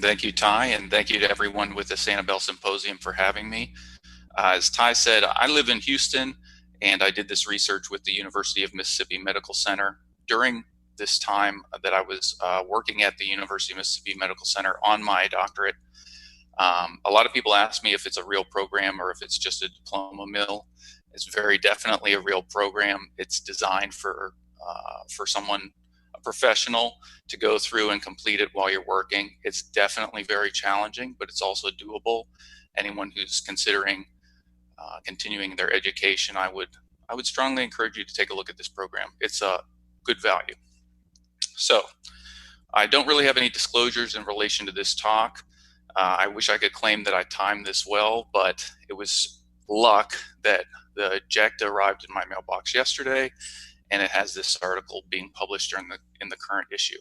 Thank you, Ty, and thank you to everyone with the Sanibel Symposium for having me. As Ty said, I live in Houston, and I did this research with the University of Mississippi Medical Center. During this time that I was working at the University of Mississippi Medical Center on my doctorate, a lot of people ask me if it's a real program or if it's just a diploma mill. It's very definitely a real program. It's designed for someone, a professional, to go through and complete it while you're working. It's definitely very challenging, but it's also doable. Anyone who's considering continuing their education, I would strongly encourage you to take a look at this program. It's a good value. So I don't really have any disclosures in relation to this talk. I wish I could claim that I timed this well, but it was luck that the ejecta arrived in my mailbox yesterday, and it has this article being published in the current issue.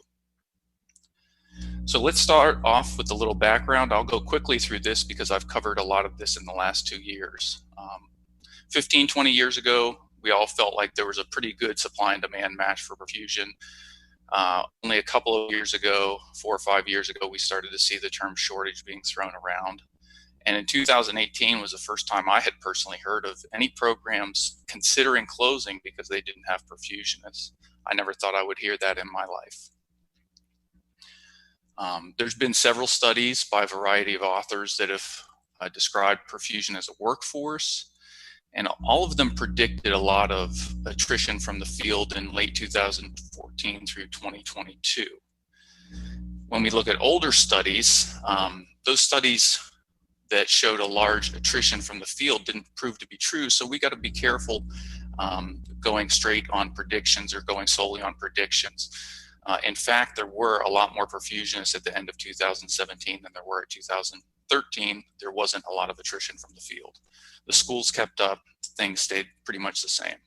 So let's start off with a little background. I'll go quickly through this because I've covered a lot of this in the last 2 years. 15, 20 years ago, we all felt like there was a pretty good supply and demand match for perfusion. Only a couple of years ago, 4 or 5 years ago, we started to see the term shortage being thrown around. And in 2018 was the first time I had personally heard of any programs considering closing because they didn't have perfusionists. I never thought I would hear that in my life. There's been several studies by a variety of authors that have described perfusion as a workforce, and all of them predicted a lot of attrition from the field in late 2014 through 2022. When we look at older studies, those studies that showed a large attrition from the field didn't prove to be true, so we got to be careful going straight on predictions or going solely on predictions. In fact, there were a lot more perfusionists at the end of 2017 than there were in 2013. There wasn't a lot of attrition from the field. The schools kept up, things stayed pretty much the same.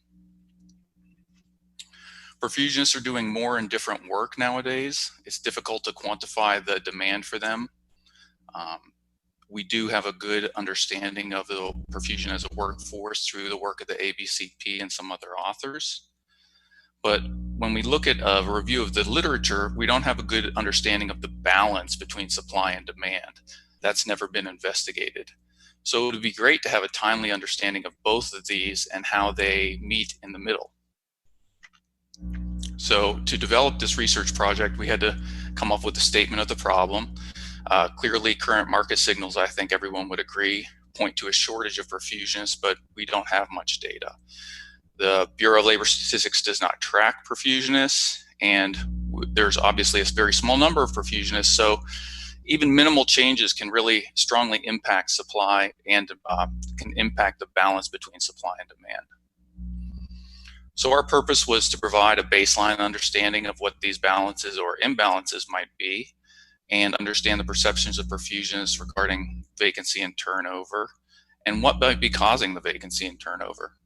Perfusionists are doing more and different work nowadays. It's difficult to quantify the demand for them. We do have a good understanding of the perfusion as a workforce through the work of the ABCP and some other authors. But when we look at a review of the literature, we don't have a good understanding of the balance between supply and demand. That's never been investigated. So it would be great to have a timely understanding of both of these and how they meet in the middle. So to develop this research project, we had to come up with a statement of the problem. Clearly, current market signals, I think everyone would agree, point to a shortage of perfusionists, but we don't have much data. The Bureau of Labor Statistics does not track perfusionists, and there's obviously a very small number of perfusionists, so even minimal changes can really strongly impact supply and can impact the balance between supply and demand. So our purpose was to provide a baseline understanding of what these balances or imbalances might be, and understand the perceptions of perfusionists regarding vacancy and turnover, and what might be causing the vacancy and turnover.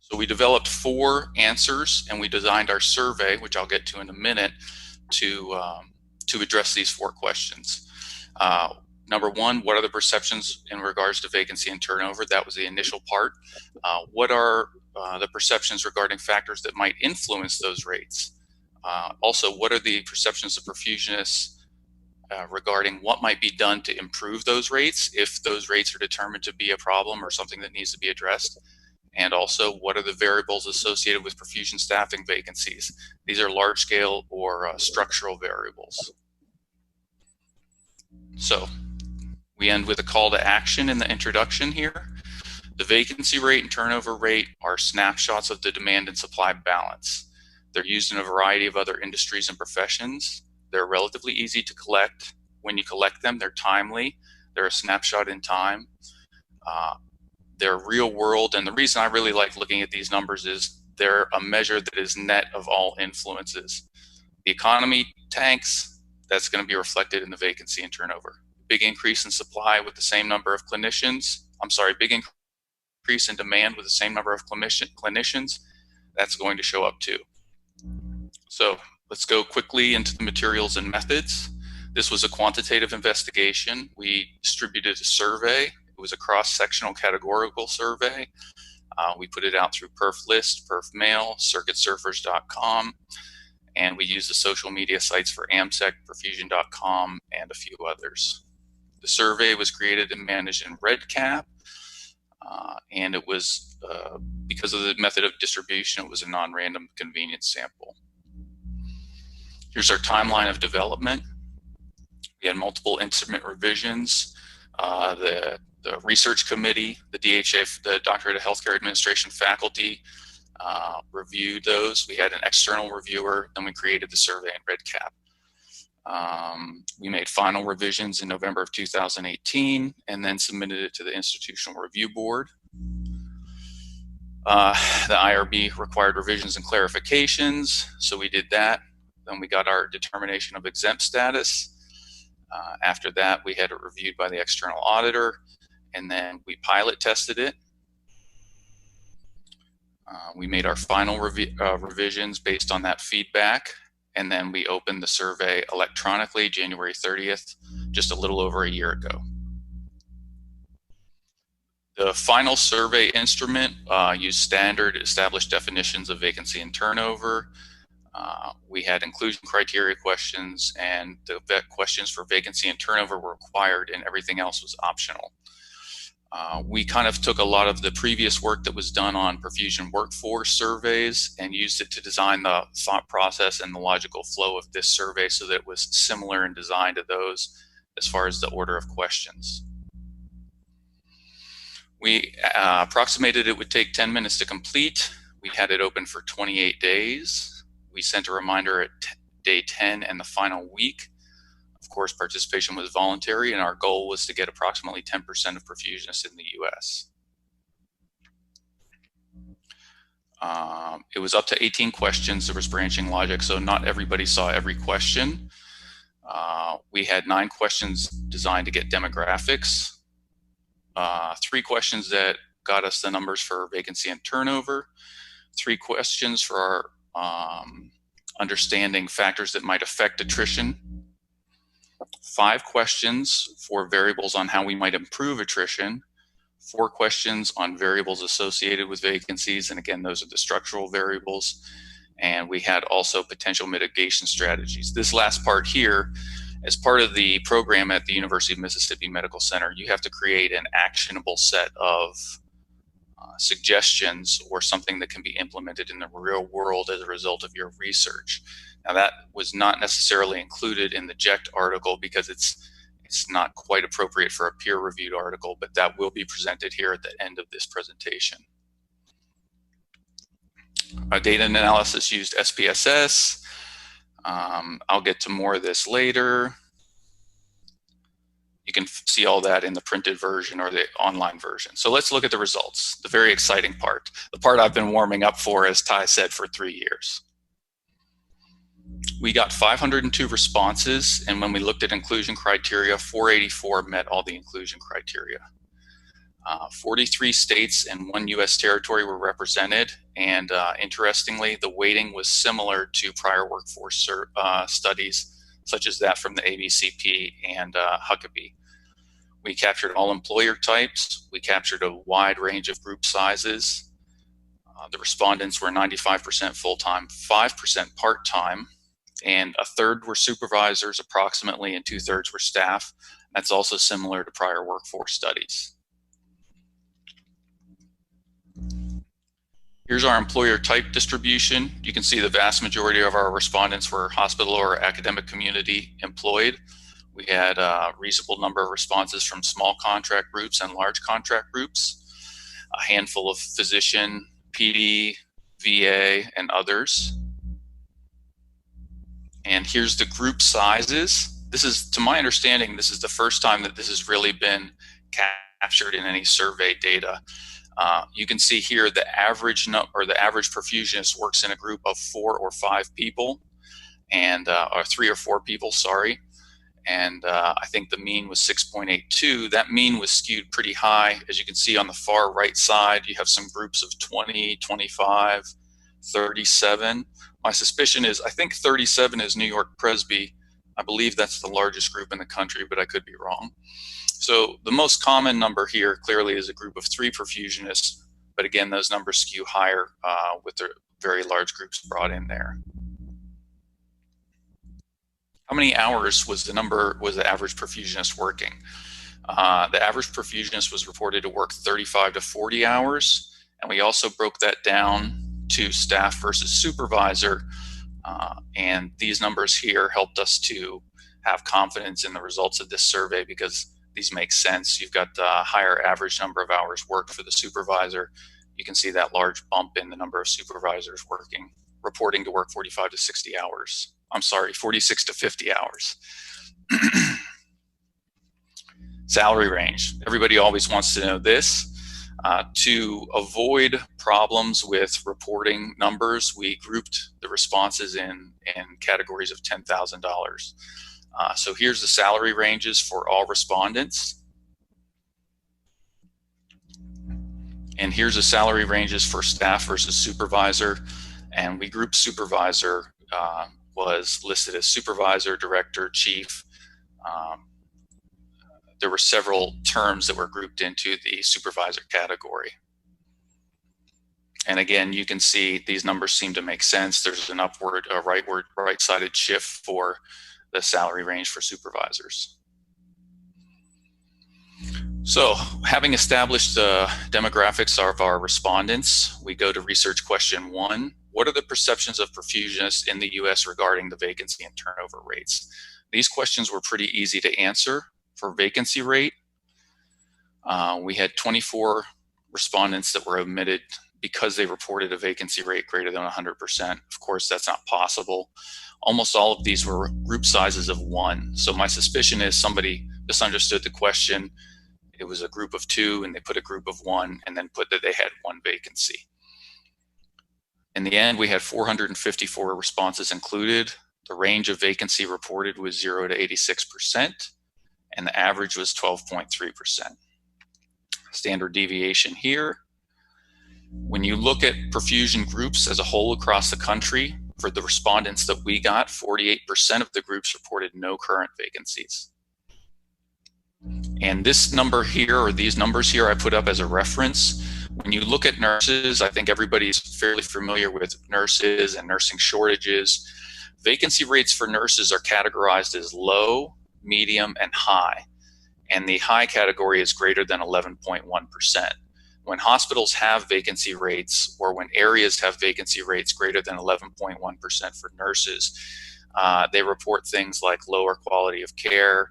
So we developed 4 answers, and we designed our survey, which I'll get to in a minute, to address these 4 questions. Number 1, what are the perceptions in regards to vacancy and turnover? That was the initial part. What are the perceptions regarding factors that might influence those rates? Also, what are the perceptions of perfusionists regarding what might be done to improve those rates if those rates are determined to be a problem or something that needs to be addressed? And also, what are the variables associated with perfusion staffing vacancies? These are large-scale or structural variables. So we end with a call to action in the introduction here. The vacancy rate and turnover rate are snapshots of the demand and supply balance. They're used in a variety of other industries and professions. They're relatively easy to collect. When you collect them, they're timely. They're a snapshot in time. They're real world, and the reason I really like looking at these numbers is they're a measure that is net of all influences. The economy tanks, that's going to be reflected in the vacancy and turnover. Big increase in supply with the same number of clinicians, big increase in demand with the same number of clinicians, that's going to show up too. So let's go quickly into the materials and methods. This was a quantitative investigation. We distributed a survey. It was a cross-sectional categorical survey. We put it out through PerfList, PerfMail, CircuitSurfers.com, and we used the social media sites for AMSEC, Perfusion.com, and a few others. The survey was created and managed in REDCap, and it was, because of the method of distribution, it was a non-random convenience sample. Here's our timeline of development. We had multiple instrument revisions. The research committee, the DHA, the Doctorate of Healthcare Administration faculty, reviewed those. We had an external reviewer, then we created the survey in REDCap. We made final revisions in November of 2018 and then submitted it to the Institutional Review Board. The IRB required revisions and clarifications, so we did that. Then we got our determination of exempt status. After that, we had it reviewed by the external auditor, and then we pilot tested it. We made our final revisions based on that feedback, and then we opened the survey electronically January 30th, just a little over a year ago. The final survey instrument used standard established definitions of vacancy and turnover. We had inclusion criteria questions, and the questions for vacancy and turnover were required, and everything else was optional. We kind of took a lot of the previous work that was done on perfusion workforce surveys and used it to design the thought process and the logical flow of this survey so that it was similar in design to those as far as the order of questions. We approximated it would take 10 minutes to complete. We had it open for 28 days. We sent a reminder at day 10 and the final week. Of course, participation was voluntary, and our goal was to get approximately 10% of perfusionists in the US. It was up to 18 questions. There was branching logic, so not everybody saw every question. We had 9 questions designed to get demographics, 3 questions that got us the numbers for vacancy and turnover, 3 questions for our understanding factors that might affect attrition, 5 questions for variables on how we might improve attrition, 4 questions on variables associated with vacancies, and again, those are the structural variables, and we had also potential mitigation strategies. This last part here, as part of the program at the University of Mississippi Medical Center, you have to create an actionable set of suggestions or something that can be implemented in the real world as a result of your research. Now, that was not necessarily included in the JECT article because it's not quite appropriate for a peer-reviewed article, but that will be presented here at the end of this presentation. Data analysis used SPSS. I'll get to more of this later. You can see all that in the printed version or the online version. So let's look at the results, the very exciting part, the part I've been warming up for, as Ty said, for 3 years. We got 502 responses, and when we looked at inclusion criteria, 484 met all the inclusion criteria. 43 states and 1 US territory were represented, and interestingly, the weighting was similar to prior workforce studies, such as that from the ABCP and Huckabee. We captured all employer types. We captured a wide range of group sizes. The respondents were 95% full-time, 5% part-time, and 1/3 were supervisors approximately, and 2/3 were staff. That's also similar to prior workforce studies. Here's our employer type distribution. You can see the vast majority of our respondents were hospital or academic community employed. We had a reasonable number of responses from small contract groups and large contract groups, a handful of physician, PD, VA, and others. And here's the group sizes. This is, to my understanding, this is the first time that this has really been captured in any survey data. You can see here the average perfusionist works in a group of 4 or 5 people, and or 3 or 4 people, sorry. And I think the mean was 6.82. That mean was skewed pretty high. As you can see on the far right side, you have some groups of 20, 25, 37. My suspicion is, I think 37 is New York Presby. I believe that's the largest group in the country, but I could be wrong. So the most common number here clearly is a group of 3 perfusionists, but again, those numbers skew higher with the very large groups brought in there. How many hours was the average perfusionist working? The average perfusionist was reported to work 35 to 40 hours, and we also broke that down to staff versus supervisor, and these numbers here helped us to have confidence in the results of this survey because these make sense. You've got the higher average number of hours worked for the supervisor. You can see that large bump in the number of supervisors reporting to work 45 to 60 hours. I'm sorry, 46 to 50 hours. Salary range. Everybody always wants to know this. To avoid problems with reporting numbers, we grouped the responses in categories of $10,000. So here's the salary ranges for all respondents. And here's the salary ranges for staff versus supervisor. And we grouped supervisor was listed as supervisor, director, chief. There were several terms that were grouped into the supervisor category. And again, you can see these numbers seem to make sense. There's an upward, right-sided shift for the salary range for supervisors. So having established the demographics of our respondents, we go to research question 1. What are the perceptions of perfusionists in the US regarding the vacancy and turnover rates? These questions were pretty easy to answer. For vacancy rate, we had 24 respondents that were omitted because they reported a vacancy rate greater than 100%. Of course, that's not possible. Almost all of these were group sizes of 1. So my suspicion is somebody misunderstood the question. It was a group of 2 and they put a group of 1 and then put that they had 1 vacancy. In the end, we had 454 responses included. The range of vacancy reported was 0 to 86%. And the average was 12.3%. Standard deviation here. When you look at perfusion groups as a whole across the country, for the respondents that we got, 48% of the groups reported no current vacancies. And this number here, or these numbers here, I put up as a reference. When you look at nurses, I think everybody's fairly familiar with nurses and nursing shortages. Vacancy rates for nurses are categorized as low, medium, and high. And the high category is greater than 11.1%. When hospitals have vacancy rates, or when areas have vacancy rates greater than 11.1% for nurses, they report things like lower quality of care,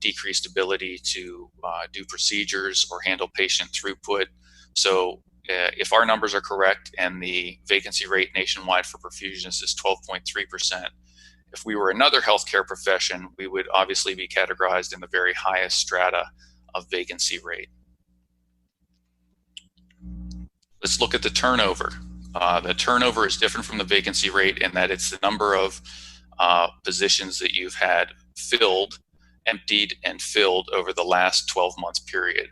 decreased ability to do procedures or handle patient throughput. So if our numbers are correct and the vacancy rate nationwide for perfusionists is 12.3%, if we were another healthcare profession, we would obviously be categorized in the very highest strata of vacancy rate. Let's look at the turnover. The turnover is different from the vacancy rate in that it's the number of positions that you've had filled, emptied, and filled over the last 12-month period.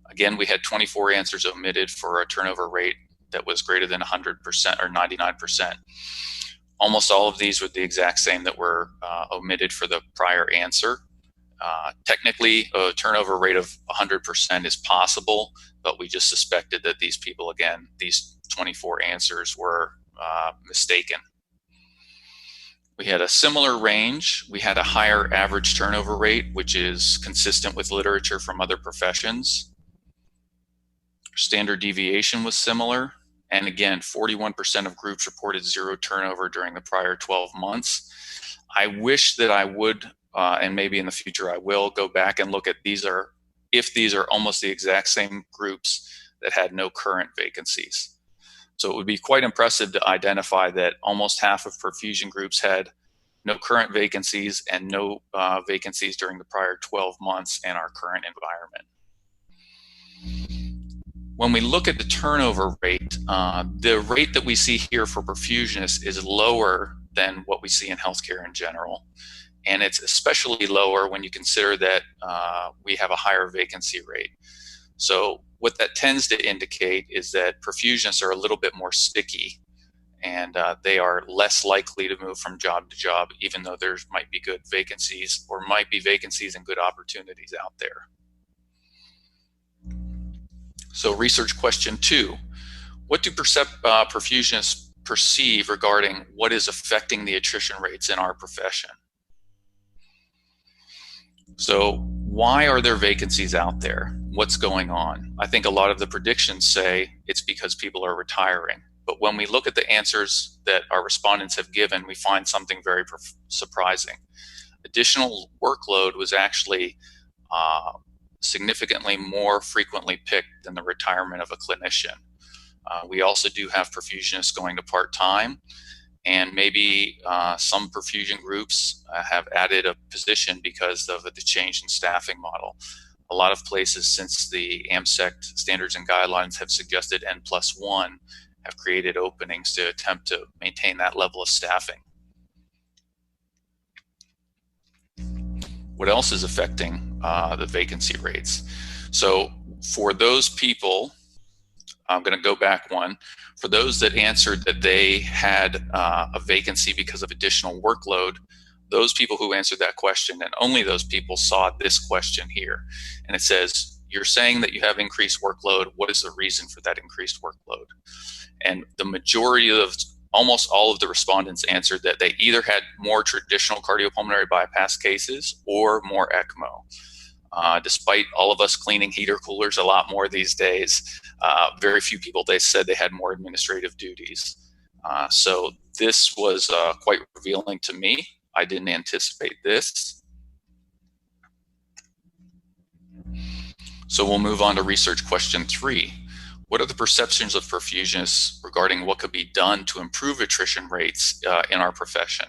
Again, we had 24 answers omitted for a turnover rate that was greater than 100% or 99%. Almost all of these were the exact same that were omitted for the prior answer. Technically, a turnover rate of 100% is possible, but we just suspected that these people, again, these 24 answers were mistaken. We had a similar range. We had a higher average turnover rate, which is consistent with literature from other professions. Standard deviation was similar. And again, 41% of groups reported 0 turnover during the prior 12 months. I wish that I would, and maybe in the future I will, go back and look at if these are almost the exact same groups that had no current vacancies. So it would be quite impressive to identify that almost half of perfusion groups had no current vacancies and no vacancies during the prior 12 months in our current environment. When we look at the turnover rate, the rate that we see here for perfusionists is lower than what we see in healthcare in general. And it's especially lower when you consider that we have a higher vacancy rate. So what that tends to indicate is that perfusionists are a little bit more sticky, and they are less likely to move from job to job, even though there might be good vacancies or might be vacancies and good opportunities out there. So research question 2, what do perfusionists perceive regarding what is affecting the attrition rates in our profession? So why are there vacancies out there? What's going on? I think a lot of the predictions say it's because people are retiring. But when we look at the answers that our respondents have given, we find something very surprising. Additional workload was actually significantly more frequently picked than the retirement of a clinician. We also do have perfusionists going to part-time, and maybe some perfusion groups have added a position because of the change in staffing model. A lot of places since the AMSEC standards and guidelines have suggested N+1 have created openings to attempt to maintain that level of staffing. What else is affecting the vacancy rates? So for those people, I'm going to go back one. For those that answered that they had a vacancy because of additional workload, those people who answered that question, and only those people, saw this question here. And it says, you're saying that you have increased workload. What is the reason for that increased workload? And the majority of, almost all of the respondents answered that they either had more traditional cardiopulmonary bypass cases or more ECMO. Despite all of us cleaning heater coolers a lot more these days, very few people, they said they had more administrative duties. So this was quite revealing to me. I didn't anticipate this. So we'll move on to research question 3. What are the perceptions of perfusionists regarding what could be done to improve attrition rates in our profession?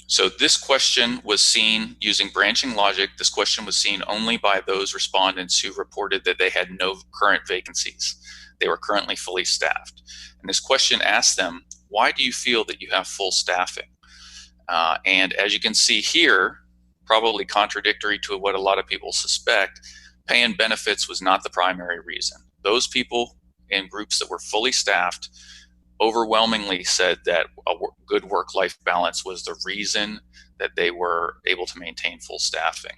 So this question was seen using branching logic. This question was seen only by those respondents who reported that they had no current vacancies. They were currently fully staffed. And this question asked them, why do you feel that you have full staffing? And as you can see here, probably contradictory to what a lot of people suspect, pay and benefits was not the primary reason. Those people in groups that were fully staffed overwhelmingly said that a good work-life balance was the reason that they were able to maintain full staffing.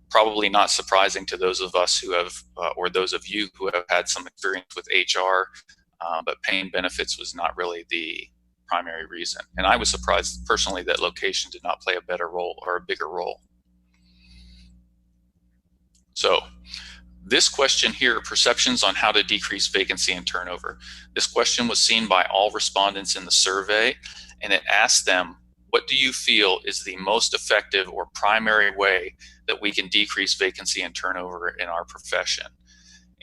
Probably not surprising to those of us who have, or those of you who have had some experience with HR, but pay and benefits was not really the primary reason. And I was surprised personally that location did not play a better role or a bigger role. So this question here, perceptions on how to decrease vacancy and turnover. This question was seen by all respondents in the survey, and it asked them, what do you feel is the most effective or primary way that we can decrease vacancy and turnover in our profession?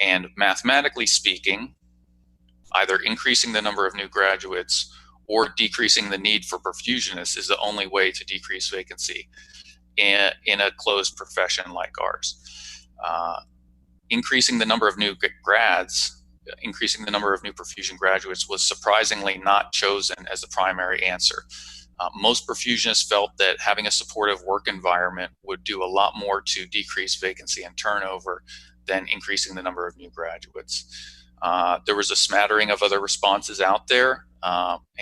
And mathematically speaking, either increasing the number of new graduates or decreasing the need for perfusionists is the only way to decrease vacancy in a closed profession like ours. Increasing the number of new grads, increasing the number of new perfusion graduates was surprisingly not chosen as the primary answer. Most perfusionists felt that having a supportive work environment would do a lot more to decrease vacancy and turnover than increasing the number of new graduates. There was a smattering of other responses out there,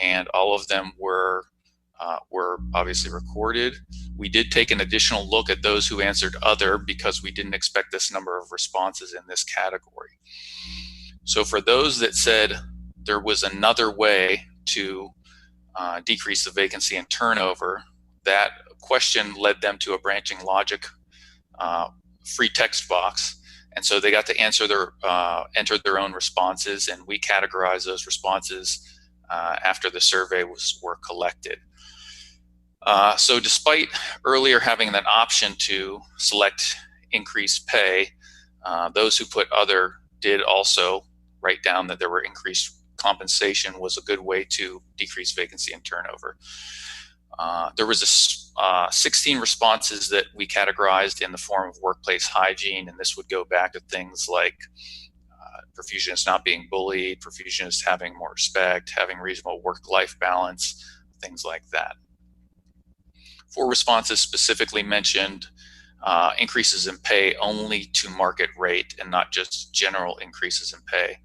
and all of them were obviously recorded. We did take an additional look at those who answered other because we didn't expect this number of responses in this category. So for those that said there was another way to decrease the vacancy and turnover, that question led them to a branching logic free text box. And so they got to answer enter their own responses, and we categorized those responses after the survey were collected. So despite earlier having that option to select increased pay, those who put other did also write down that there were increased compensation was a good way to decrease vacancy and turnover. There was 16 responses that we categorized in the form of workplace hygiene, and this would go back to things like perfusionists not being bullied, perfusionists having more respect, having reasonable work-life balance, things like that. 4 responses specifically mentioned increases in pay only to market rate and not just general increases in pay.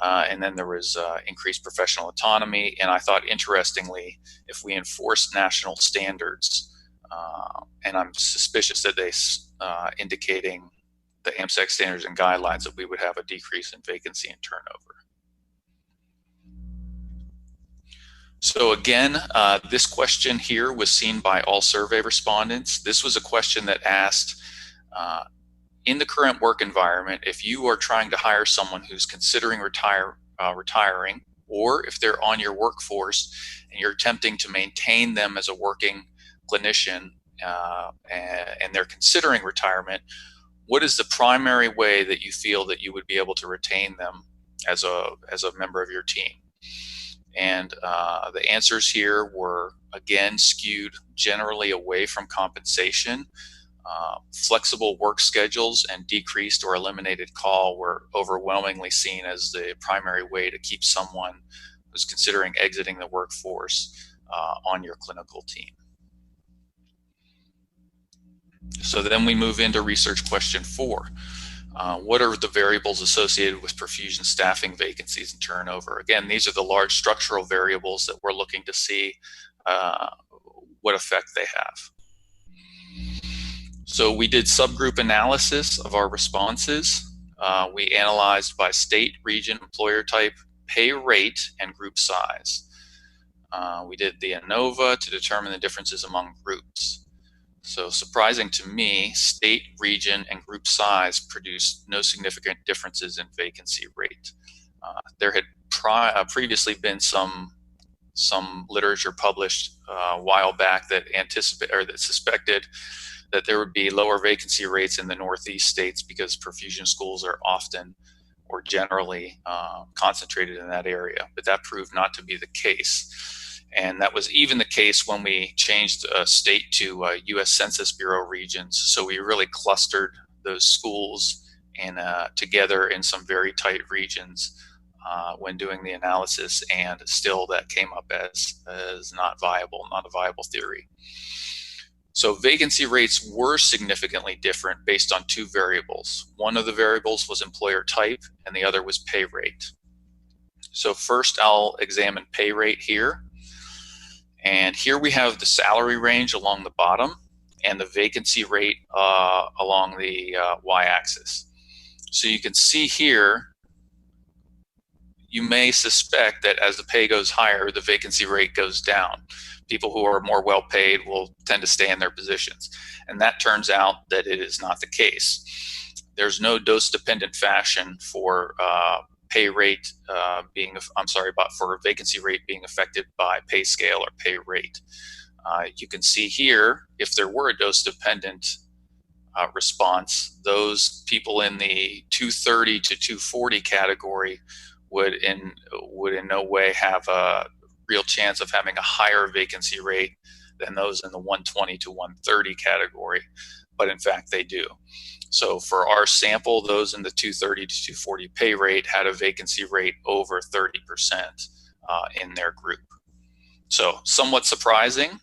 And then there was increased professional autonomy. And I thought, interestingly, if we enforce national standards, and I'm suspicious that they indicating the AMSEC standards and guidelines, that we would have a decrease in vacancy and turnover. So again, this question here was seen by all survey respondents. This was a question that asked, in the current work environment, if you are trying to hire someone who's considering retiring, or if they're on your workforce and you're attempting to maintain them as a working clinician, and they're considering retirement, what is the primary way that you feel that you would be able to retain them as a member of your team? And the answers here were, again, skewed generally away from compensation. Flexible work schedules and decreased or eliminated call were overwhelmingly seen as the primary way to keep someone who's considering exiting the workforce on your clinical team. So then we move into research question 4. What are the variables associated with perfusion staffing vacancies and turnover? Again, these are the large structural variables that we're looking to see what effect they have. So we did subgroup analysis of our responses. We analyzed by state, region, employer type, pay rate, and group size. We did the ANOVA to determine the differences among groups. So surprising to me, state, region, and group size produced no significant differences in vacancy rate. There had previously been some literature published a while back that suspected that there would be lower vacancy rates in the Northeast states because perfusion schools are often or generally concentrated in that area, but that proved not to be the case. And that was even the case when we changed state to U.S. Census Bureau regions. So we really clustered those schools together in some very tight regions when doing the analysis, and still that came up as not a viable theory. So vacancy rates were significantly different based on 2 variables. One of the variables was employer type, and the other was pay rate. So first I'll examine pay rate here. And here we have the salary range along the bottom and the vacancy rate along the y-axis. So you can see here, you may suspect that as the pay goes higher, the vacancy rate goes down. People who are more well paid will tend to stay in their positions. And that turns out that it is not the case. There's no dose-dependent fashion for pay rate for vacancy rate being affected by pay scale or pay rate. You can see here, if there were a dose-dependent response, those people in the 230 to 240 category would in no way have a real chance of having a higher vacancy rate than those in the 120 to 130 category, but in fact they do. So for our sample, those in the 230 to 240 pay rate had a vacancy rate over 30% in their group. So somewhat surprising.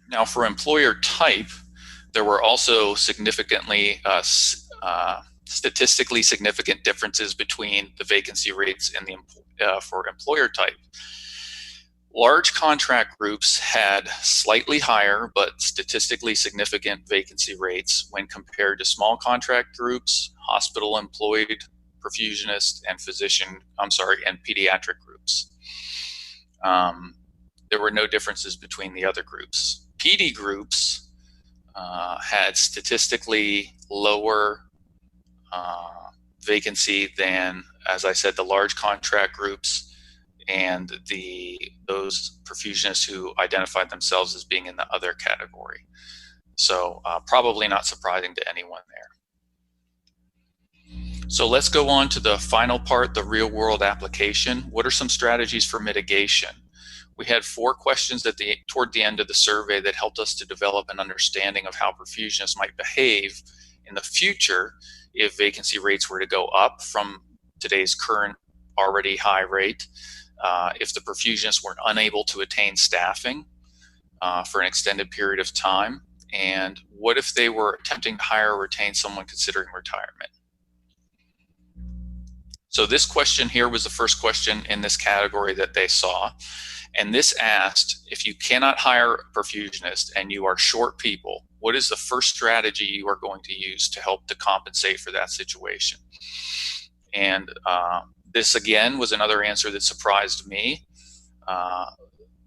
Now for employer type, there were also significantly statistically significant differences between the vacancy rates and for employer type. Large contract groups had slightly higher but statistically significant vacancy rates when compared to small contract groups, hospital employed perfusionists, and and pediatric groups. There were no differences between the other groups. PD groups had statistically lower vacancy than, as I said, the large contract groups and those perfusionists who identified themselves as being in the other category. So probably not surprising to anyone there. So let's go on to the final part, the real world application. What are some strategies for mitigation? We had 4 questions toward the end of the survey that helped us to develop an understanding of how perfusionists might behave in the future if vacancy rates were to go up from today's current already high rate, if the perfusionists were unable to attain staffing for an extended period of time, and what if they were attempting to hire or retain someone considering retirement. So this question here was the first question in this category that they saw. And this asked, if you cannot hire a perfusionist and you are short people, what is the first strategy you are going to use to help to compensate for that situation? And This again was another answer that surprised me.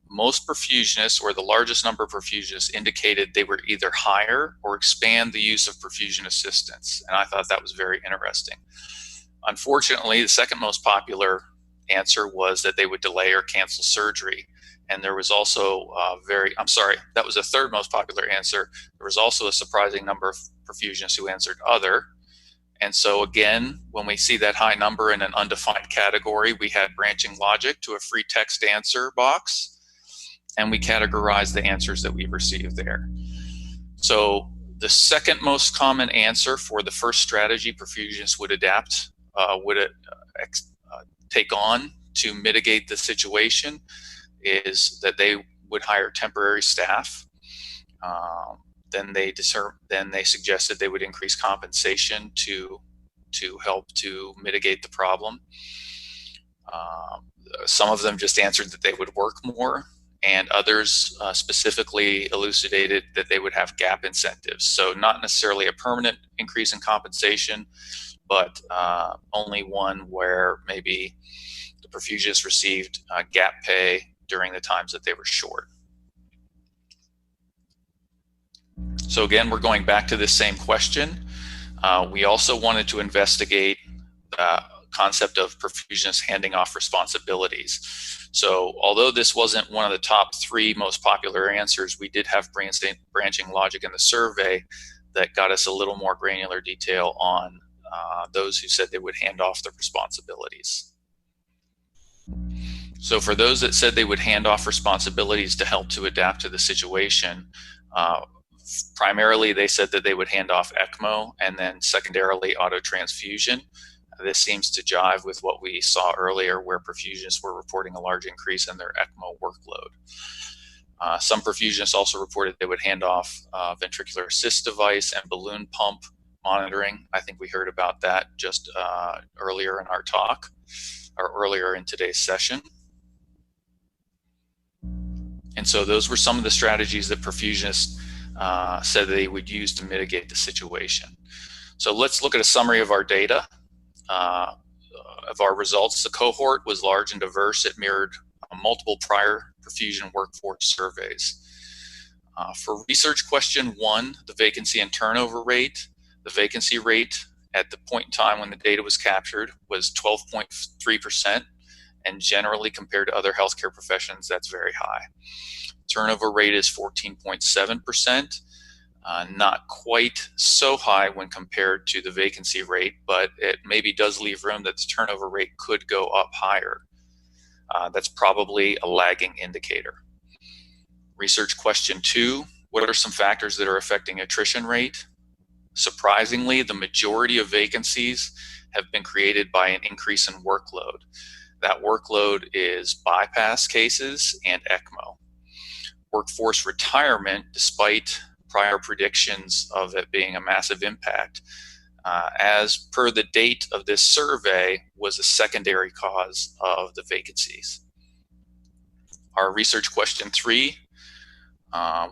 Most perfusionists, or the largest number of perfusionists, indicated they would either hire or expand the use of perfusion assistants, and I thought that was very interesting. Unfortunately, the second most popular answer was that they would delay or cancel surgery. And there was also that was the third most popular answer. There was also a surprising number of perfusionists who answered other. And so again, when we see that high number in an undefined category, we had branching logic to a free text answer box, and we categorized the answers that we received there. So the second most common answer for the first strategy perfusionists would adapt, take on to mitigate the situation, is that they would hire temporary staff. Then they suggested they would increase compensation to help to mitigate the problem. Some of them just answered that they would work more, and others specifically elucidated that they would have gap incentives. So not necessarily a permanent increase in compensation, but only one where maybe the perfusionists received gap pay during the times that they were short. So again, we're going back to this same question. We also wanted to investigate the concept of perfusionists handing off responsibilities. So although this wasn't one of the top 3 most popular answers, we did have branching logic in the survey that got us a little more granular detail on those who said they would hand off their responsibilities. So for those that said they would hand off responsibilities to help to adapt to the situation, primarily they said that they would hand off ECMO, and then secondarily autotransfusion. This seems to jive with what we saw earlier, where perfusionists were reporting a large increase in their ECMO workload. Some perfusionists also reported they would hand off ventricular assist device and balloon pump monitoring. I think we heard about that just earlier in our talk, or earlier in today's session. And so those were some of the strategies that perfusionists said they would use to mitigate the situation. So let's look at a summary of our data, of our results. The cohort was large and diverse. It mirrored multiple prior perfusion workforce surveys. For research question 1, the vacancy and turnover rate, the vacancy rate at the point in time when the data was captured was 12.3%, and generally compared to other healthcare professions, that's very high. Turnover rate is 14.7%, not quite so high when compared to the vacancy rate, but it maybe does leave room that the turnover rate could go up higher. That's probably a lagging indicator. Research question 2, what are some factors that are affecting attrition rate? Surprisingly, the majority of vacancies have been created by an increase in workload. That workload is bypass cases and ECMO. Workforce retirement, despite prior predictions of it being a massive impact, as per the date of this survey, was a secondary cause of the vacancies. Our research question 3,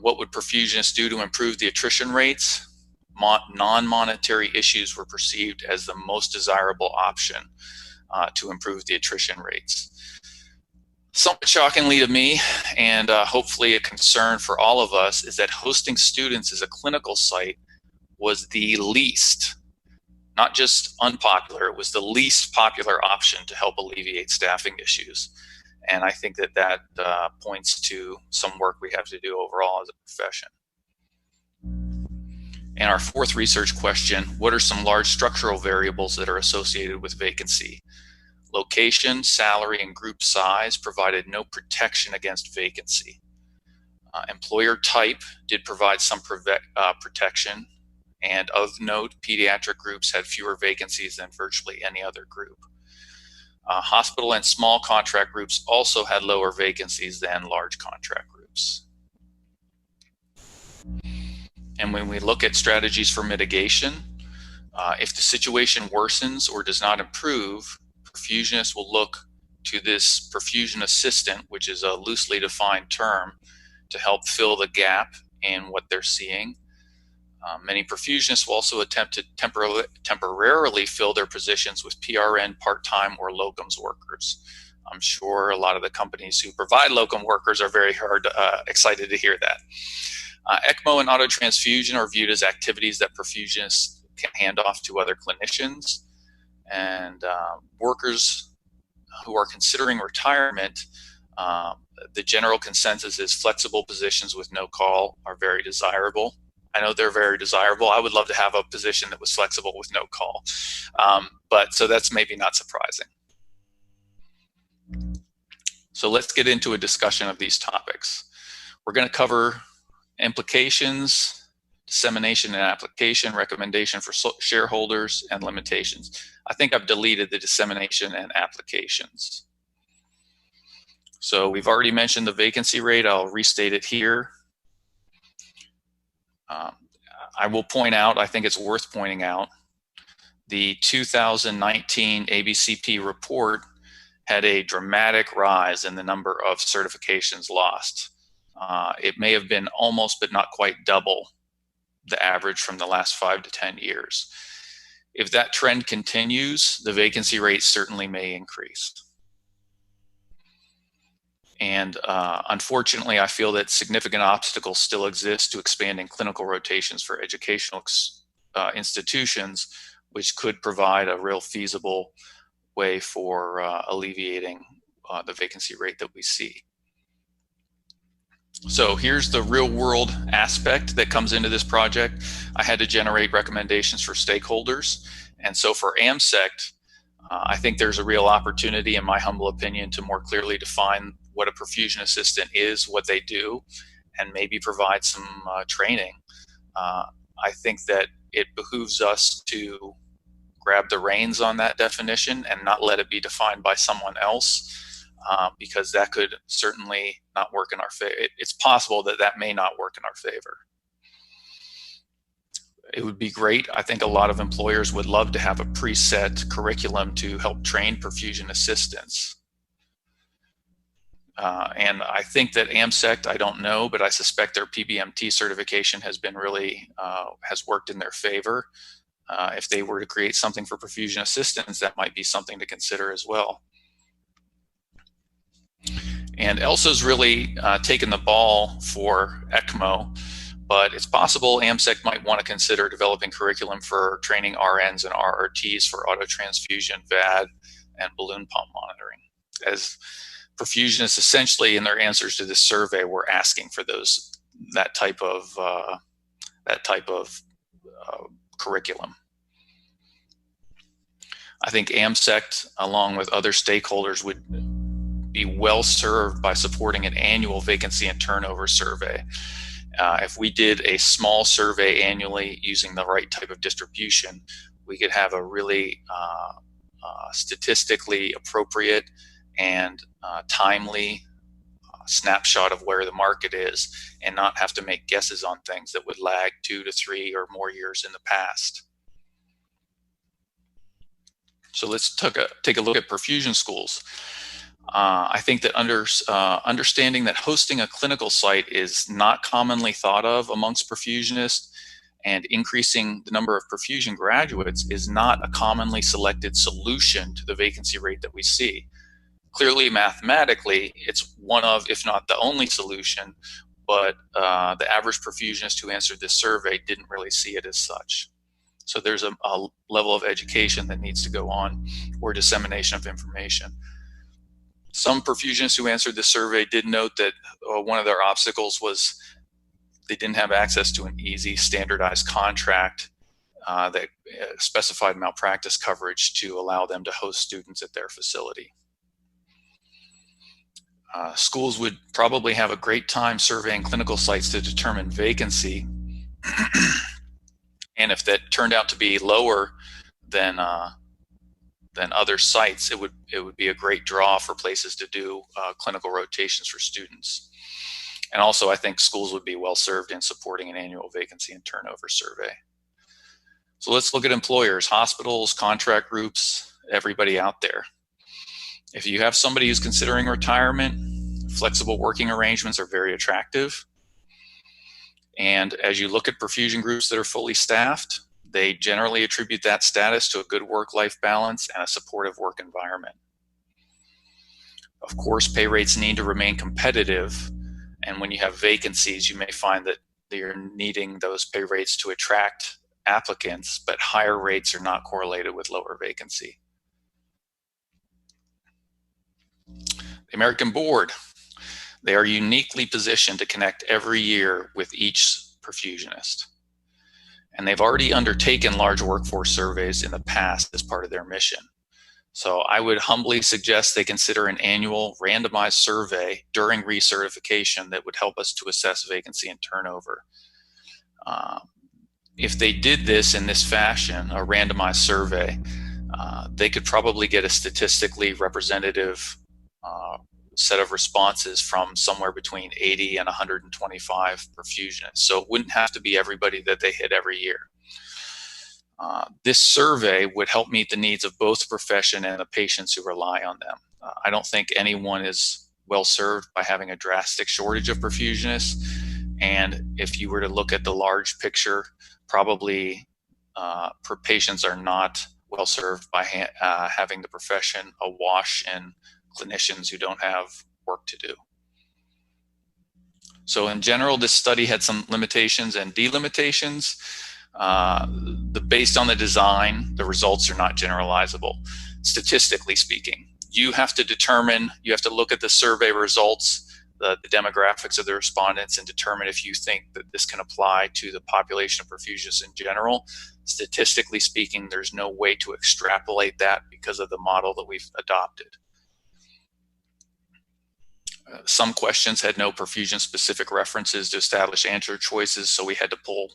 what would perfusionists do to improve the attrition rates? Non-monetary issues were perceived as the most desirable option to improve the attrition rates. Somewhat shockingly to me, and hopefully a concern for all of us, is that hosting students as a clinical site was the least, not just unpopular, it was the least popular option to help alleviate staffing issues. And I think that that points to some work we have to do overall as a profession. And our 4th research question, what are some large structural variables that are associated with vacancy? Location, salary, and group size provided no protection against vacancy. Employer type did provide some protection, and of note, pediatric groups had fewer vacancies than virtually any other group. Hospital and small contract groups also had lower vacancies than large contract groups. And when we look at strategies for mitigation, if the situation worsens or does not improve, perfusionists will look to this perfusion assistant, which is a loosely defined term, to help fill the gap in what they're seeing. Many perfusionists will also attempt to temporarily fill their positions with PRN, part-time, or locums workers. I'm sure a lot of the companies who provide locum workers are very excited to hear that. ECMO and autotransfusion are viewed as activities that perfusionists can hand off to other clinicians. And workers who are considering retirement, the general consensus is flexible positions with no call are very desirable. I know they're very desirable. I would love to have a position that was flexible with no call. But so that's maybe not surprising. So let's get into a discussion of these topics. We're going to cover implications, dissemination and application, recommendation for shareholders, and limitations. I think I've deleted the dissemination and applications. So we've already mentioned the vacancy rate. I'll restate it here. I will point out, I think it's worth pointing out, the 2019 ABCP report had a dramatic rise in the number of certifications lost. It may have been almost but not quite double the average from the last 5 to 10 years. If that trend continues, the vacancy rate certainly may increase. And unfortunately, I feel that significant obstacles still exist to expanding clinical rotations for educational institutions, which could provide a real feasible way for alleviating the vacancy rate that we see. So here's the real world aspect that comes into this project. I had to generate recommendations for stakeholders. And so for AMSECT, I think there's a real opportunity, in my humble opinion, to more clearly define what a perfusion assistant is, what they do, and maybe provide some training. I think that it behooves us to grab the reins on that definition and not let it be defined by someone else, because that could certainly not work in our favor. It's possible that that may not work in our favor. It would be great. I think a lot of employers would love to have a preset curriculum to help train perfusion assistants. And I think that AMSECT, I don't know, but I suspect their PBMT certification has been really, has worked in their favor. If they were to create something for perfusion assistants, that might be something to consider as well. And ELSA's really taken the ball for ECMO, but it's possible AMSECT might want to consider developing curriculum for training RNs and RRTs for autotransfusion, VAD, and balloon pump monitoring. As perfusionists, essentially, in their answers to this survey, were asking for that type of curriculum. I think AMSECT, along with other stakeholders, would be well served by supporting an annual vacancy and turnover survey. If we did a small survey annually using the right type of distribution, we could have a really statistically appropriate and timely snapshot of where the market is, and not have to make guesses on things that would lag 2 to 3 or more years in the past. So let's take a look at perfusion schools. I think that understanding that hosting a clinical site is not commonly thought of amongst perfusionists, and increasing the number of perfusion graduates is not a commonly selected solution to the vacancy rate that we see. Clearly, mathematically, it's one of, if not the only solution, but the average perfusionist who answered this survey didn't really see it as such. So there's a level of education that needs to go on, or dissemination of information. Some perfusionists who answered this survey did note that one of their obstacles was they didn't have access to an easy standardized contract that specified malpractice coverage to allow them to host students at their facility. Schools would probably have a great time surveying clinical sites to determine vacancy. And if that turned out to be lower than other sites, it would be a great draw for places to do clinical rotations for students. And also, I think schools would be well served in supporting an annual vacancy and turnover survey. So let's look at employers, hospitals, contract groups, everybody out there. If you have somebody who's considering retirement, flexible working arrangements are very attractive. And as you look at perfusion groups that are fully staffed, they generally attribute that status to a good work-life balance and a supportive work environment. Of course, pay rates need to remain competitive, and when you have vacancies, you may find that you're needing those pay rates to attract applicants, but higher rates are not correlated with lower vacancy. The American Board, they are uniquely positioned to connect every year with each perfusionist. And they've already undertaken large workforce surveys in the past as part of their mission. So I would humbly suggest they consider an annual randomized survey during recertification that would help us to assess vacancy and turnover. If they did this in this fashion, a randomized survey, they could probably get a statistically representative set of responses from somewhere between 80 and 125 perfusionists. So it wouldn't have to be everybody that they hit every year. This survey would help meet the needs of both the profession and the patients who rely on them. I don't think anyone is well served by having a drastic shortage of perfusionists. And if you were to look at the large picture, probably patients are not well served by having the profession awash in clinicians who don't have work to do. So in general, this study had some limitations and delimitations. Based on the design, the results are not generalizable, statistically speaking. You have to look at the survey results, the demographics of the respondents, and determine if you think that this can apply to the population of perfusionists in general. Statistically speaking, there's no way to extrapolate that because of the model that we've adopted. Some questions had no perfusion-specific references to establish answer choices, so we had to pull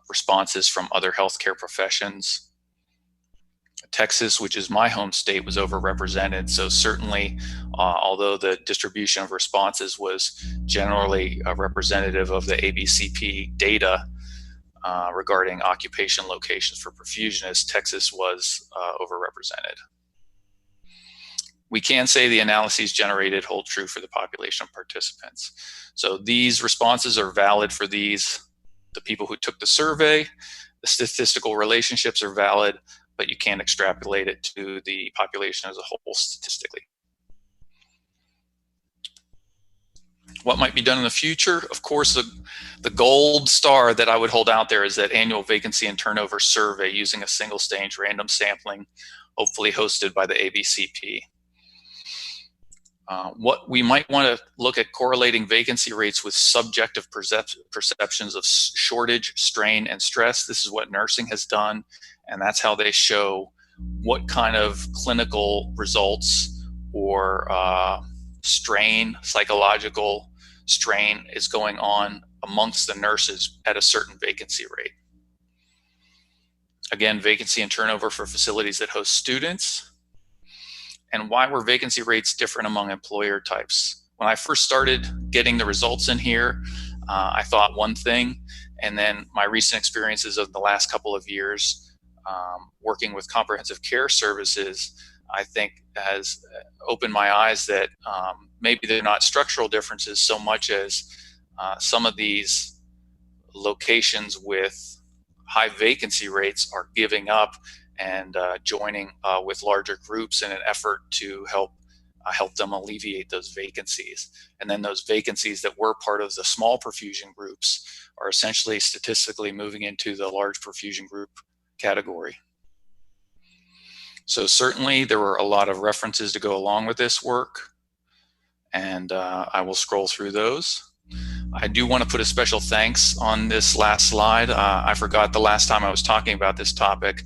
responses from other healthcare professions. Texas, which is my home state, was overrepresented, so certainly, although the distribution of responses was generally representative of the ABCP data regarding occupation locations for perfusionists, Texas was overrepresented. We can say the analyses generated hold true for the population of participants. So these responses are valid for the people who took the survey. The statistical relationships are valid, but you can't extrapolate it to the population as a whole statistically. What might be done in the future? Of course, the gold star that I would hold out there is that annual vacancy and turnover survey using a single stage random sampling, hopefully hosted by the ABCP. What we might want to look at correlating vacancy rates with subjective perceptions of shortage, strain, and stress. This is what nursing has done, and that's how they show what kind of clinical results or strain, psychological strain is going on amongst the nurses at a certain vacancy rate. Again, vacancy and turnover for facilities that host students. And why were vacancy rates different among employer types? When I first started getting the results in here, I thought one thing, and then my recent experiences of the last couple of years working with comprehensive care services, I think has opened my eyes that maybe they're not structural differences so much as some of these locations with high vacancy rates are giving up and joining with larger groups in an effort to help them alleviate those vacancies. And then those vacancies that were part of the small perfusion groups are essentially statistically moving into the large perfusion group category. So certainly there were a lot of references to go along with this work, and I will scroll through those. I do want to put a special thanks on this last slide. I forgot the last time I was talking about this topic.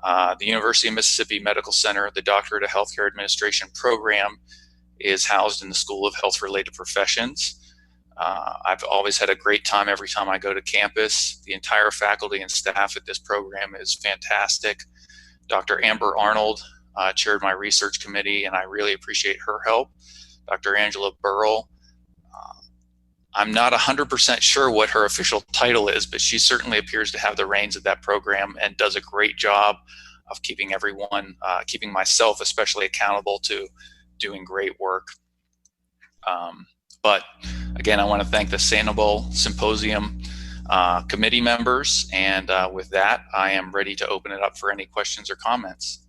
The University of Mississippi Medical Center, the Doctorate of Healthcare Administration program, is housed in the School of Health-Related Professions. I've always had a great time every time I go to campus. The entire faculty and staff at this program is fantastic. Dr. Amber Arnold chaired my research committee, and I really appreciate her help. Dr. Angela Burrell, I'm not 100% sure what her official title is, but she certainly appears to have the reins of that program and does a great job of keeping everyone, keeping myself especially accountable to doing great work. But again, I want to thank the Sanibel Symposium committee members. And with that, I am ready to open it up for any questions or comments.